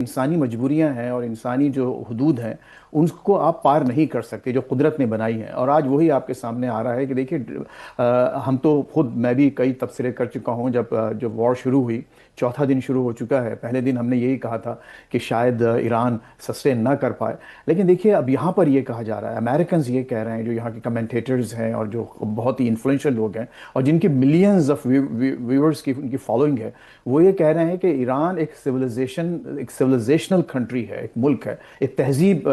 انسانی مجبوریاں ہیں اور انسانی جو حدود ہیں ان کو آپ پار نہیں کر سکتے جو قدرت نے بنائی ہیں، اور آج وہی آپ کے سامنے آ رہا ہے کہ دیکھیے ہم تو خود، میں بھی کئی تبصرے کر چکا ہوں جب وار شروع ہوئی، چوتھا دن شروع ہو چکا ہے، پہلے دن ہم نے یہی کہا تھا کہ شاید ایران سسٹین نہ کر پائے، لیکن دیکھیے اب یہاں پر یہ کہا جا رہا ہے، امریکنز یہ کہہ رہے ہیں، جو یہاں کے کمنٹیٹرز ہیں اور جو بہت ہی انفلوئنشل لوگ ہیں اور جن کی ملینز آف ویورز کی ان کی فالوئنگ ہے، وہ یہ کہہ رہے ہیں کہ ایران ایک سویلائزیشنل کنٹری ہے، ایک ملک ہے، ایک تہذیب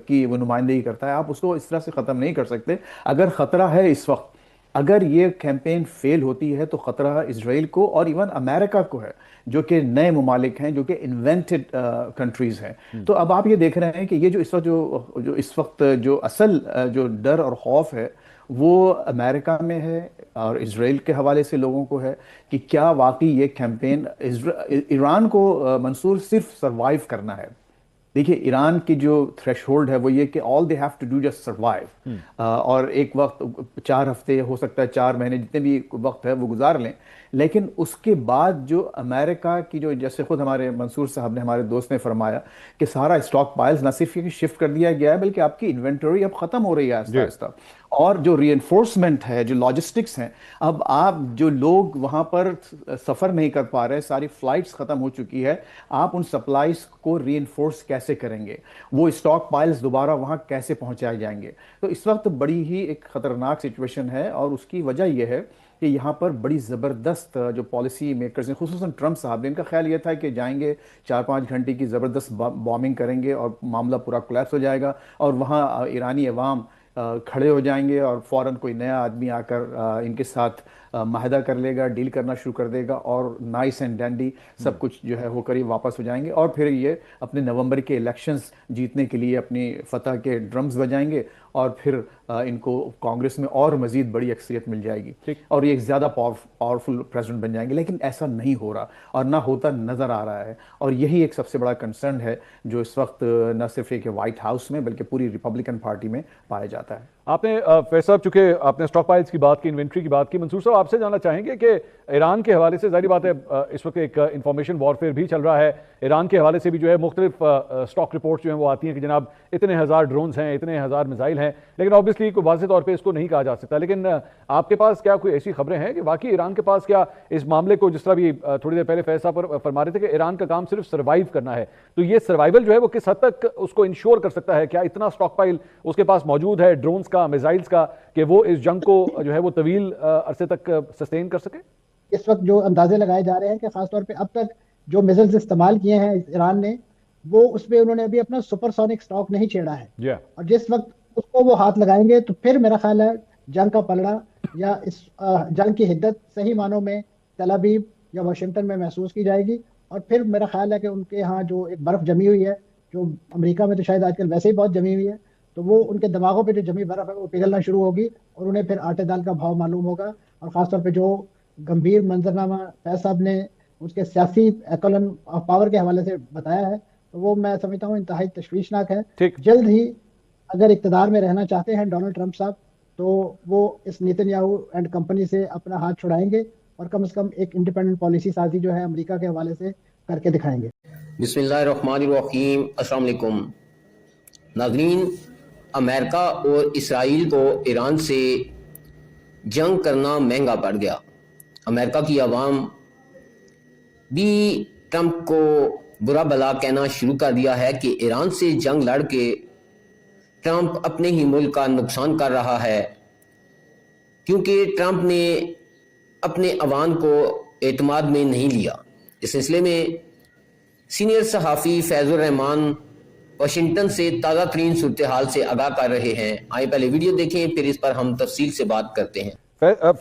کی وہ نمائندگی کرتا ہے، آپ اس کو اس طرح سے ختم نہیں کر سکتے۔ اگر خطرہ ہے اس وقت، اگر یہ کیمپین فیل ہوتی ہے تو خطرہ اسرائیل کو اور ایون امریکہ کو ہے، جو کہ نئے ممالک ہیں، جو کہ انوینٹڈ کنٹریز ہیں۔ تو اب آپ یہ دیکھ رہے ہیں کہ یہ جو اس وقت جو اصل جو ڈر اور خوف ہے وہ امریکہ میں ہے اور اسرائیل کے حوالے سے لوگوں کو ہے کہ کیا واقعی یہ کیمپین ایران کو منصور صرف سروائیو کرنا ہے۔ دیکھیے ایران کی جو تھریش ہولڈ ہے وہ یہ کہ all they have to do just survive, اور ایک وقت 4 ہفتے ہو سکتا ہے 4 مہینے جتنے بھی وقت ہے وہ گزار لیں، لیکن اس کے بعد جو امریکہ کی جو، جیسے خود ہمارے منصور صاحب نے، ہمارے دوست نے فرمایا کہ سارا اسٹاک پائلز نہ صرف یہ شفٹ کر دیا گیا ہے بلکہ آپ کی انوینٹری اب ختم ہو رہی ہے آہستہ آہستہ، اور جو ری انفورسمنٹ ہے، جو لاجسٹکس ہیں، اب آپ جو لوگ وہاں پر سفر نہیں کر پا رہے، ساری فلائٹس ختم ہو چکی ہے، آپ ان سپلائز کو ری انفورس کیسے کریں گے؟ وہ اسٹاک پائلز دوبارہ وہاں کیسے پہنچائے جائیں گے؟ تو اس وقت بڑی ہی ایک خطرناک سچویشن ہے، اور اس کی وجہ یہ ہے کہ یہاں پر بڑی زبردست جو پالیسی میکرز ہیں، خصوصاً ٹرمپ صاحب نے، ان کا خیال یہ تھا کہ جائیں گے 4-5 گھنٹے کی زبردست بامبنگ کریں گے اور معاملہ پورا کولیپس ہو جائے گا، اور وہاں ایرانی عوام کھڑے ہو جائیں گے اور فوراً کوئی نیا آدمی آ کر ان کے ساتھ معاہدہ کر لے گا، ڈیل کرنا شروع کر دے گا، اور نائس اینڈ ڈینڈی سب کچھ جو ہے وہ قریب واپس ہو جائیں گے، اور پھر یہ اپنے نومبر کے الیکشنز جیتنے کے لیے اپنی فتح کے ڈرمز بجائیں گے، اور پھر ان کو کانگریس میں اور مزید بڑی اکثریت مل جائے گی اور یہ ایک زیادہ پاورفل پریزیڈنٹ بن جائیں گے، لیکن ایسا نہیں ہو رہا اور نہ ہوتا نظر آ رہا ہے، اور یہی ایک سب سے بڑا کنسرن ہے جو اس وقت نہ صرف ایک وائٹ ہاؤس میں بلکہ پوری ریپبلکن پارٹی میں پایا جاتا ہے۔ آپ نے فیصل صاحب، چونکہ آپ نے اسٹاک پائلز کی بات کی، انوینٹری کی بات کی، منصور صاحب آپ سے جاننا چاہیں گے کہ ایران کے حوالے سے ظاہری بات ہے اس وقت ایک انفارمیشن وارفیئر بھی چل رہا ہے، ایران کے حوالے سے بھی جو ہے مختلف اسٹاک رپورٹس جو ہیں وہ آتی ہیں کہ جناب اتنے ہزار ڈرونز ہیں، اتنے ہزار میزائل ہیں، لیکن آبویسلی کوئی واضح طور پہ اس کو نہیں کہا جا سکتا، لیکن آپ کے پاس کیا کوئی ایسی خبریں ہیں کہ واقعی ایران کے پاس کیا اس معاملے کو، جس طرح بھی تھوڑی دیر پہلے فیصل صاحب فرما رہے تھے کہ ایران کا کام صرف سروائیو کرنا ہے، تو یہ سروائیول جو ہے وہ کس حد تک اس کو انشور کر سکتا ہے؟ کیا اتنا اسٹاک پائل اس کے پاس موجود ہے ڈرونز کا، میزائلز کا، کہ وہ اس جنگ کو جو ہے وہ طویل عرصے تک سسٹین کر سکے؟ اس وقت جو اندازے لگائے جا رہے ہیں کہ خاص طور پہ اب تک جو میزلز استعمال کیے ہیں ایران نے، وہ اس پہ انہوں نے ابھی اپنا سپر سونک سٹاک نہیں چھیڑا ہے، اور جس وقت اس کو وہ ہاتھ لگائیں گے تو پھر میرا خیال ہے جنگ کا پلڑا یا اس جنگ کی حدت صحیح معنوں میں تل ابیب یا واشنگٹن میں محسوس کی جائے گی، اور پھر میرا خیال ہے کہ ان کے ہاں جو ایک برف جمی ہوئی ہے، جو امریکہ میں تو شاید آج کل ویسے ہی بہت جمی ہوئی ہے، تو وہ ان کے دماغوں پہ جو جمی برف ہے وہ پگھلنا شروع ہوگی، اور انہیں پھر آٹے دال کا بھاؤ معلوم ہوگا، اور خاص طور پہ جو گمبھیر منظرنامہ فیض صاحب نے اس کے سیاسی ایکولن آف پاور کے حوالے سے بتایا ہے، تو وہ میں سمجھتا ہوں انتہائی تشویشناک ہے۔ جلد ہی اگر اقتدار میں رہنا چاہتے ہیں ڈونلڈ ٹرمپ صاحب، تو وہ اس نیتن یاہو اینڈ کمپنی سے اپنا ہاتھ چھڑائیں گے، اور کم از کم ایک انڈیپینڈنٹ پالیسی سازی جو ہے امریکہ کے حوالے سے کر کے دکھائیں گے۔ بسم اللہ الرحمن الرحیم۔ السلام علیکم ناظرین، امریکہ اور اسرائیل کو ایران سے جنگ کرنا مہنگا پڑ گیا۔ امریکہ کی عوام بھی ٹرمپ کو برا بلا کہنا شروع کر دیا ہے کہ ایران سے جنگ لڑ کے ٹرمپ اپنے ہی ملک کا نقصان کر رہا ہے، کیونکہ ٹرمپ نے اپنے عوام کو اعتماد میں نہیں لیا۔ اس سلسلے میں سینئر صحافی فیض الرحمان واشنگٹن سے تازہ ترین صورتحال سے آگاہ کر رہے ہیں۔ آئیں پہلے ویڈیو دیکھیں، پھر اس پر ہم تفصیل سے بات کرتے ہیں۔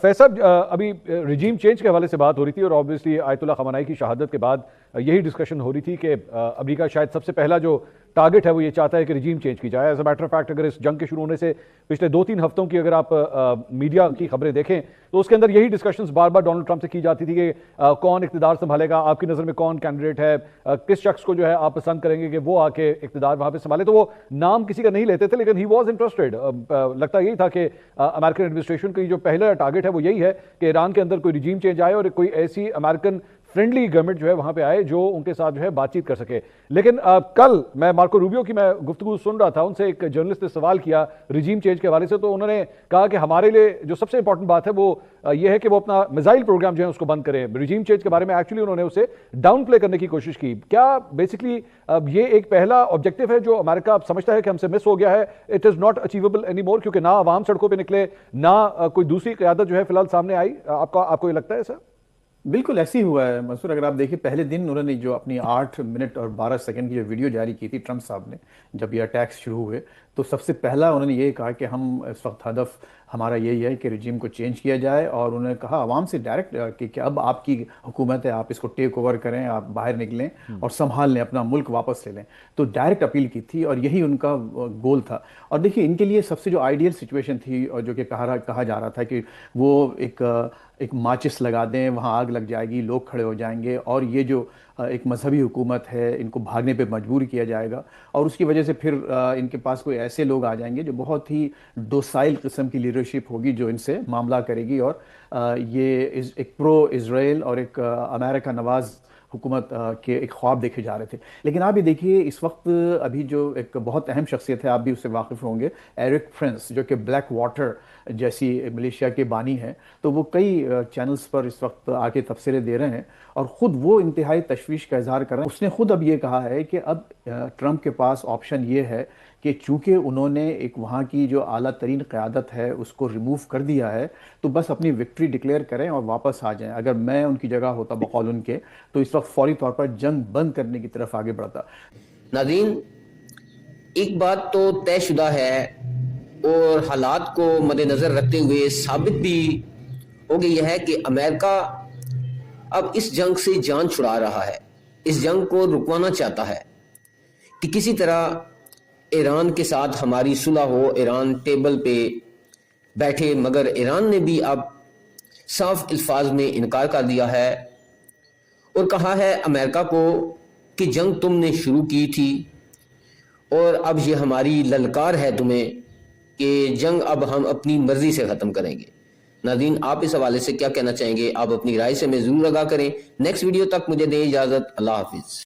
فیصل، ابھی رجیم چینج کے حوالے سے بات ہو رہی تھی، اور آبویسلی آیت اللہ خامنائی کی شہادت کے بعد یہی ڈسکشن ہو رہی تھی کہ امریکہ شاید سب سے پہلا جو ٹارگٹ ہے وہ یہ چاہتا ہے کہ رجیم چینج کی جائے۔ As a matter of fact, اگر اس جنگ کے شروع ہونے سے پچھلے 2-3 ہفتوں کی اگر آپ میڈیا کی خبریں دیکھیں تو اس کے اندر یہی ڈسکشنز بار بار ڈونلڈ ٹرمپ سے کی جاتی تھی کہ کون اقتدار سنبھالے گا، آپ کی نظر میں کون کینڈیڈیٹ ہے، کس شخص کو جو ہے آپ پسند کریں گے کہ وہ آ کے اقتدار وہاں پہ سنبھالے۔ تو وہ نام کسی کا نہیں لیتے تھے، لیکن ہی واز انٹرسٹڈ۔ لگتا یہی تھا کہ امریکن ایڈمنسٹریشن کی جو پہلا ٹارگٹ ہے وہ یہی ہے کہ ایران کے اندر کوئی رجیم چینج آئے اور کوئی ایسی امریکن فرینڈلی گورنمنٹ جو ہے وہاں پہ آئے جو ان کے ساتھ جو ہے بات چیت کر سکے. لیکن کل میں مارکو روبیو کی میں گفتگو سن رہا تھا, ان سے ایک جرنلسٹ نے سوال کیا رجیم چینج کے حوالے سے, تو انہوں نے کہا کہ ہمارے لیے جو سب سے امپورٹنٹ بات ہے وہ یہ ہے کہ وہ اپنا میزائل پروگرام جو ہے اس کو بند کرے. رجیم چینج کے بارے میں ایکچولی انہوں نے اسے ڈاؤن پلے کرنے کی کوشش کی. کیا بیسکلی یہ ایک پہلا آبجیکٹو ہے جو امریکہ اب سمجھتا ہے کہ ہم سے مس ہو گیا ہے, it is not achievable any more, کیونکہ نہ عوام سڑکوں پہ نکلے نہ کوئی دوسری قیادت جو ہے فی الحال سامنے آئی؟ آپ کو یہ لگتا ہے سر؟ بالکل ایسے ہی ہوا ہے منصور. اگر آپ دیکھیں پہلے دن انہوں نے جو اپنی 8 منٹ اور 12 سیکنڈ کی جو ویڈیو جاری کی تھی ٹرمپ صاحب نے جب یہ اٹیکس شروع ہوئے, تو سب سے پہلا انہوں نے یہ کہا کہ ہم اس وقت ہدف ہمارا یہی ہے کہ رجیم کو چینج کیا جائے, اور انہوں نے کہا عوام سے ڈائریکٹ کہ اب آپ کی حکومت ہے, آپ اس کو ٹیک اوور کریں, آپ باہر نکلیں اور سنبھال لیں, اپنا ملک واپس لے لیں. تو ڈائریکٹ اپیل کی تھی اور یہی ان کا گول تھا. اور دیکھیے ان کے لیے سب سے جو آئیڈیل سچویشن تھی اور جو کہ کہا جا رہا تھا کہ وہ ایک ماچس لگا دیں, وہاں آگ لگ جائے گی, لوگ کھڑے ہو جائیں گے, اور یہ جو ایک مذہبی حکومت ہے ان کو بھاگنے پہ مجبور کیا جائے گا, اور اس کی وجہ سے پھر ان کے پاس کوئی ایسے لوگ آ جائیں گے جو بہت ہی ڈوسائل قسم کی لیڈرشپ ہوگی جو ان سے معاملہ کرے گی, اور یہ ایک پرو اسرائیل اور ایک امریکہ نواز حکومت کے ایک خواب دیکھے جا رہے تھے. لیکن آپ یہ دیکھیے اس وقت ابھی جو ایک بہت اہم شخصیت ہے, آپ بھی اس سے واقف ہوں گے, ایرک پرنس, جو کہ بلیک واٹر جیسی ملیشیا کے بانی ہیں, تو وہ کئی چینلز پر اس وقت آ کے تبصرے دے رہے ہیں اور خود وہ انتہائی تشویش کا اظہار کر رہے ہیں. اس نے خود اب یہ کہا ہے کہ اب ٹرمپ کے پاس آپشن یہ ہے کہ چونکہ انہوں نے ایک وہاں کی جو اعلیٰ ترین قیادت ہے اس کو ریموو کر دیا ہے, تو بس اپنی وکٹری ڈکلیئر کریں اور واپس آ جائیں. اگر میں ان کی جگہ ہوتا بقول ان کے, تو اس وقت فوری طور پر جنگ بند کرنے کی طرف آگے بڑھتا. ناظرین, ایک بات تو طے شدہ ہے اور حالات کو مد نظر رکھتے ہوئے ثابت بھی ہو گئی ہے کہ امریکہ اب اس جنگ سے جان چھڑا رہا ہے, اس جنگ کو رکوانا چاہتا ہے کہ کسی طرح ایران کے ساتھ ہماری صلح ہو, ایران ٹیبل پہ بیٹھے. مگر ایران نے بھی اب صاف الفاظ میں انکار کر دیا ہے اور کہا ہے امریکہ کو کہ جنگ تم نے شروع کی تھی اور اب یہ ہماری للکار ہے تمہیں کہ جنگ اب ہم اپنی مرضی سے ختم کریں گے. ناظرین, آپ اس حوالے سے کیا کہنا چاہیں گے؟ آپ اپنی رائے سے ہمیں ضرور آگاہ کریں. نیکسٹ ویڈیو تک مجھے دیں اجازت. اللہ حافظ.